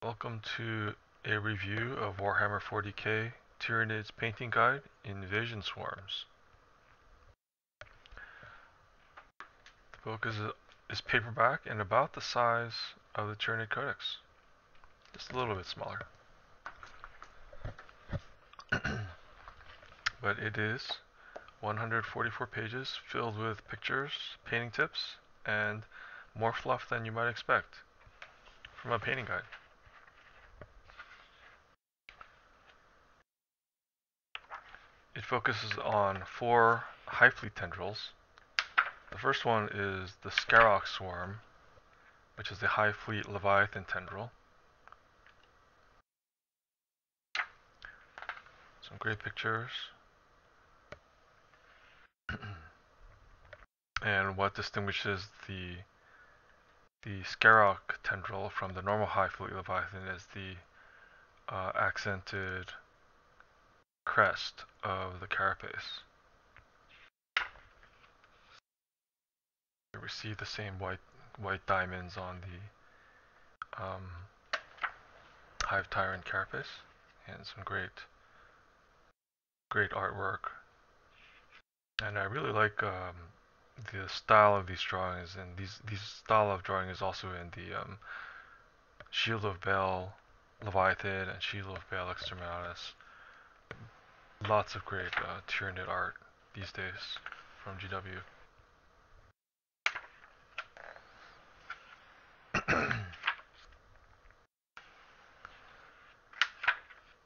Welcome to a review of Warhammer 40k Tyranid's painting guide, Invasion Swarms. The book is paperback and about the size of the Tyranid Codex, just a little bit smaller. But it is 144 pages filled with pictures, painting tips, and more fluff than you might expect from a painting guide. It focuses on 4 Hive Fleet Tendrils. The first one is the Scarrock Swarm, which is the Hive Fleet Leviathan Tendril. Some great pictures. And what distinguishes the Scarrock Tendril from the normal Hive Fleet Leviathan is the accented crest of the carapace. We see the same white diamonds on the Hive Tyrant carapace, and some great artwork. And I really like the style of these drawings, and these style of drawing is also in the Shield of Baal Leviathan and Shield of Baal Exterminatus. Lots of great Tyranid art these days from GW.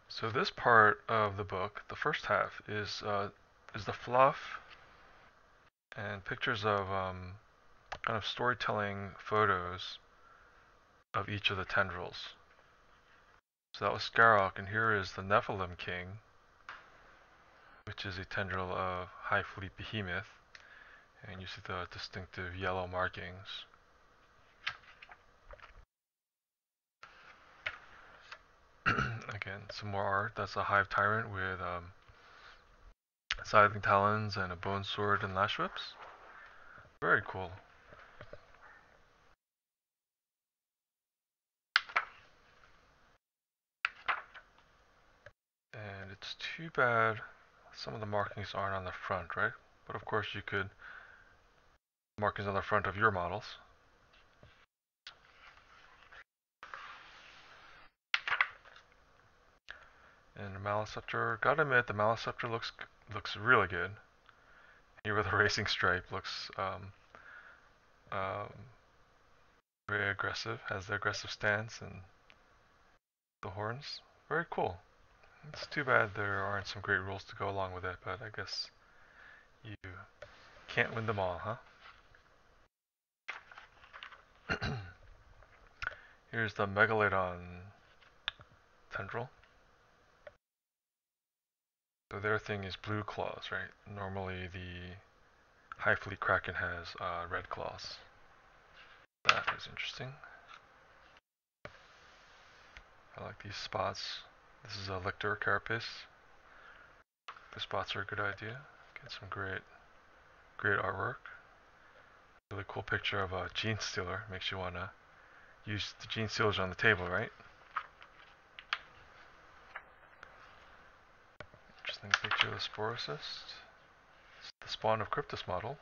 So this part of the book, the first half, is the fluff and pictures of kind of storytelling photos of each of the tendrils. So that was Scarrock, and here is the Nephilim King, which is a tendril of Hive Fleet Behemoth, and you see the distinctive yellow markings. Again, some more art. That's a Hive Tyrant with scything talons and a bone sword and lash whips. Very cool. And it's too bad some of the markings aren't on the front, right? But of course you could markings on the front of your models. And the Malice Scepter, gotta admit, the Malice Scepter looks really good. Here with a racing stripe, looks very aggressive, has the aggressive stance and the horns. Very cool. It's too bad there aren't some great rules to go along with it, but I guess you can't win them all, huh? Here's the Megalodon Tendril. So their thing is blue claws, right? Normally the Hive Fleet Kraken has red claws. That is interesting. I like these spots. This is a Lictor carapace. The spots are a good idea. Get some great artwork. Really cool picture of a Gene Stealer. Makes you want to use the Gene Stealers on the table, right? Interesting picture of the Sporocyst. It's the spawn of Cryptus model.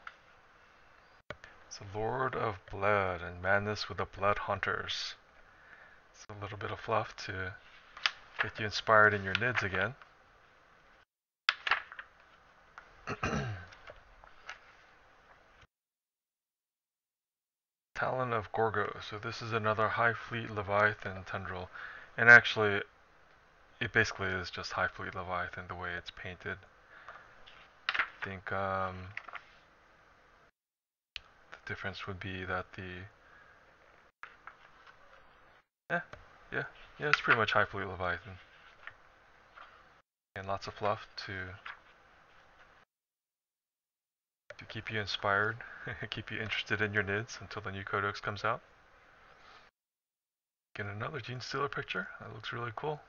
It's a Lord of Blood and Madness with the Blood Hunters. It's a little bit of fluff to get you inspired in your nids again. Talon of Gorgo. So this is another Hive Fleet Leviathan tendril, and actually it basically is just Hive Fleet Leviathan the way it's painted. I think the difference would be that yeah, it's pretty much Hive Fleet Leviathan. And lots of fluff to keep you inspired, keep you interested in your nids until the new codex comes out. Get another Gene Stealer picture. That looks really cool.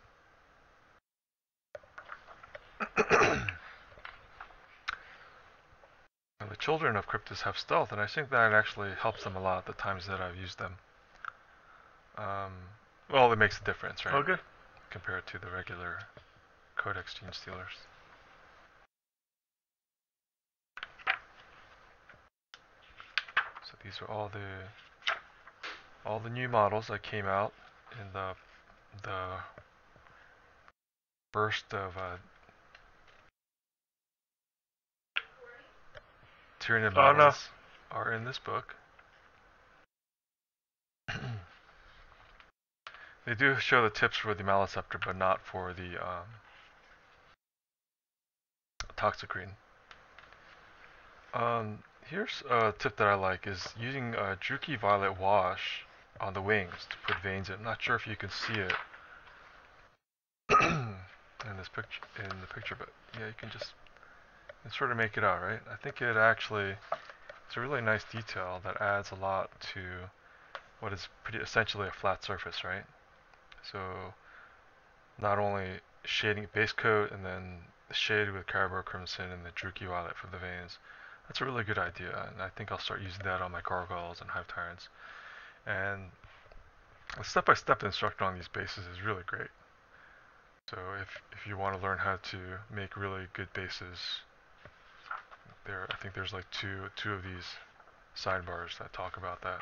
The children of Cryptus have stealth, and I think that actually helps them a lot the times that I've used them. Well, it makes a difference, right? Oh, good. Compared to the regular Codex Gene Stealers. So these are all the new models that came out in the burst of Tyranid models are in this book. They do show the tips for the Malice Scepter, but not for the Toxicrene. Here's a tip that I like, is using Druchii Violet Wash on the wings to put veins in. I'm not sure if you can see it in this picture, but yeah, you can sort of make it out, right? I think it's a really nice detail that adds a lot to what is pretty essentially a flat surface, right? So not only shading base coat and then the shade with Caribou Crimson and the Druchii Violet for the veins. That's a really good idea, and I think I'll start using that on my gargoyles and Hive Tyrants. And the step-by-step instruction on these bases is really great. So if you want to learn how to make really good bases, I think there's like two of these sidebars that talk about that.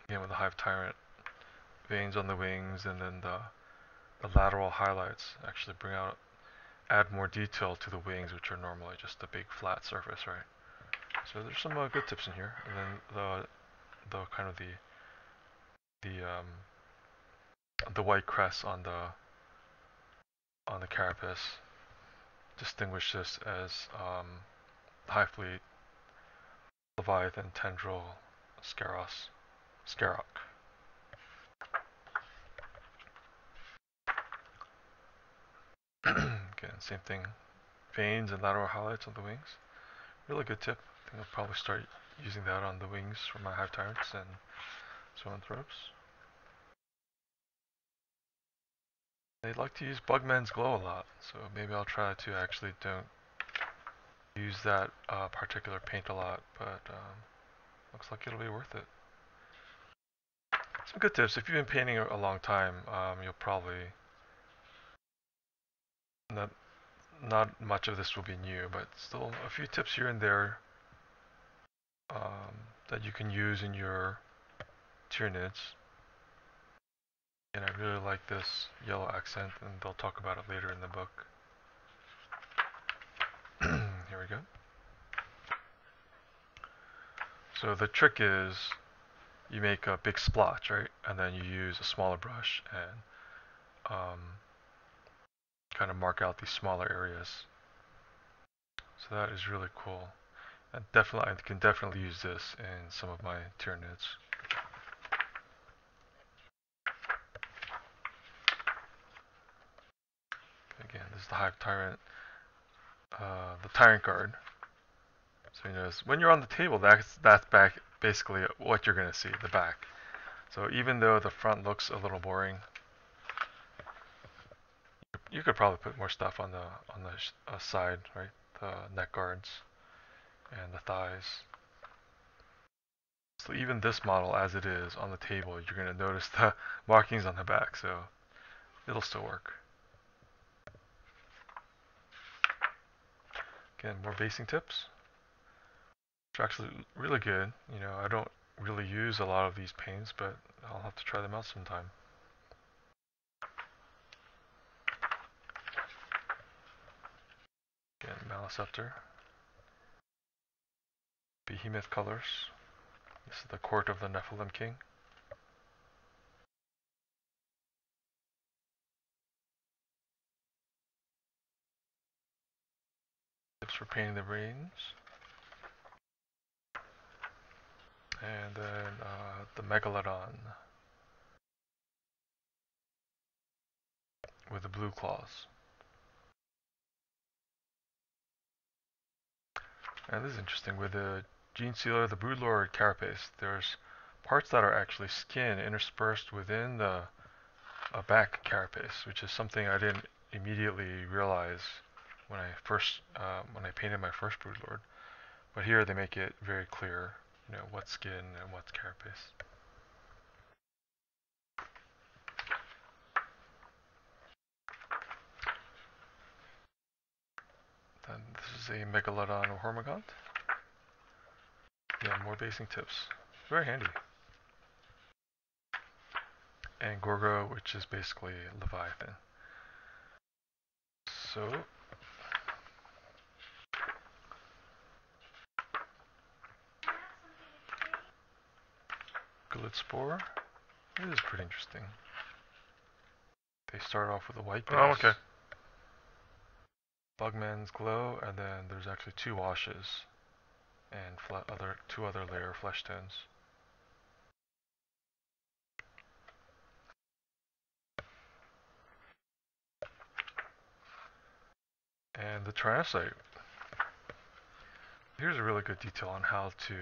Again, with the Hive Tyrant, veins on the wings, and then the lateral highlights actually add more detail to the wings, which are normally just a big flat surface, right? So there's some good tips in here, and then the kind of the white crest on the carapace distinguish this as High Fleet, Leviathan, Tendril, Scarrock. Again, same thing. Veins and lateral highlights on the wings. Really good tip. I think I'll probably start using that on the wings for my Hive Tyrants and Zoanthropes. They like to use Bugman's Glow a lot, so maybe I'll try to actually don't use that particular paint a lot, but looks like it'll be worth it. Some good tips. If you've been painting a long time, you'll probably not much of this will be new, but still a few tips here and there that you can use in your Tyranids. And I really like this yellow accent, and they'll talk about it later in the book. Here we go. So the trick is you make a big splotch, right? And then you use a smaller brush and kind of mark out these smaller areas. So that is really cool. And I can definitely use this in some of my Tyranids. Again, this is the Hive Tyrant, the Tyrant Guard. So you notice when you're on the table, that's basically what you're going to see, the back. So even though the front looks a little boring, you could probably put more stuff on the side, right? The neck guards and the thighs. So even this model, as it is on the table, you're going to notice the markings on the back. So it'll still work. Again, more basing tips. Which are actually really good. You know, I don't really use a lot of these paints, but I'll have to try them out sometime. Again, Malice Scepter. Behemoth colors. This is the court of the Nephilim King. Tips for painting the brains. And then the Megalodon with the blue claws. And this is interesting. With the Gene Sealer, the Broodlord carapace, there's parts that are actually skin interspersed within the back carapace, which is something I didn't immediately realize when I painted my first Broodlord. But here they make it very clear. you know, what's skin and what's carapace. Then this is a Megalodon or Hormigont. Yeah, more basing tips. Very handy. And Gorgo, which is basically Leviathan. So, Glitspore. This is pretty interesting. They start off with a white base. Oh, okay. Bugman's Glow, and then there's actually 2 washes and 2 other layer flesh tones. And the Tyranid. Here's a really good detail on how to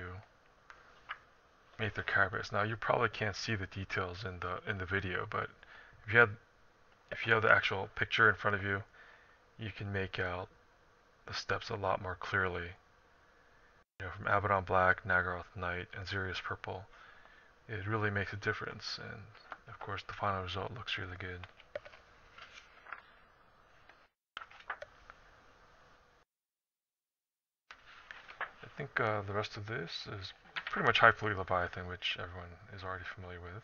make their carapace. Now you probably can't see the details in the video, but if you have the actual picture in front of you, you can make out the steps a lot more clearly. You know, from Abaddon Black, Nagaroth Night, and Xerius Purple, it really makes a difference, and of course the final result looks really good. I think the rest of this is pretty much High Fleet Leviathan, which everyone is already familiar with,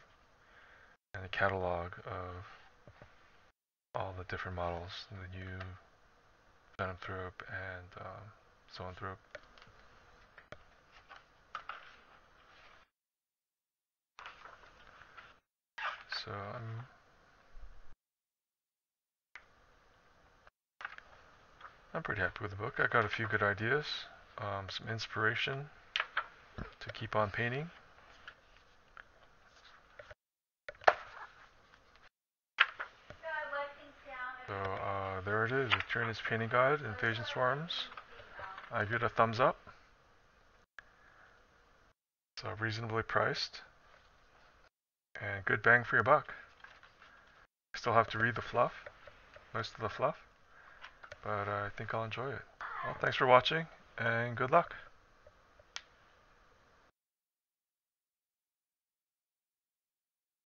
and a catalog of all the different models, the new Venomthrope and Zoanthrope. So I'm pretty happy with the book. I got a few good ideas, some inspiration to keep on painting. So there it is, the Tyranid's Painting Guide, Invasion Swarms. I give it a thumbs up. It's reasonably priced and good bang for your buck. Still have to read the fluff, most of the fluff, but I think I'll enjoy it. Well, thanks for watching and good luck.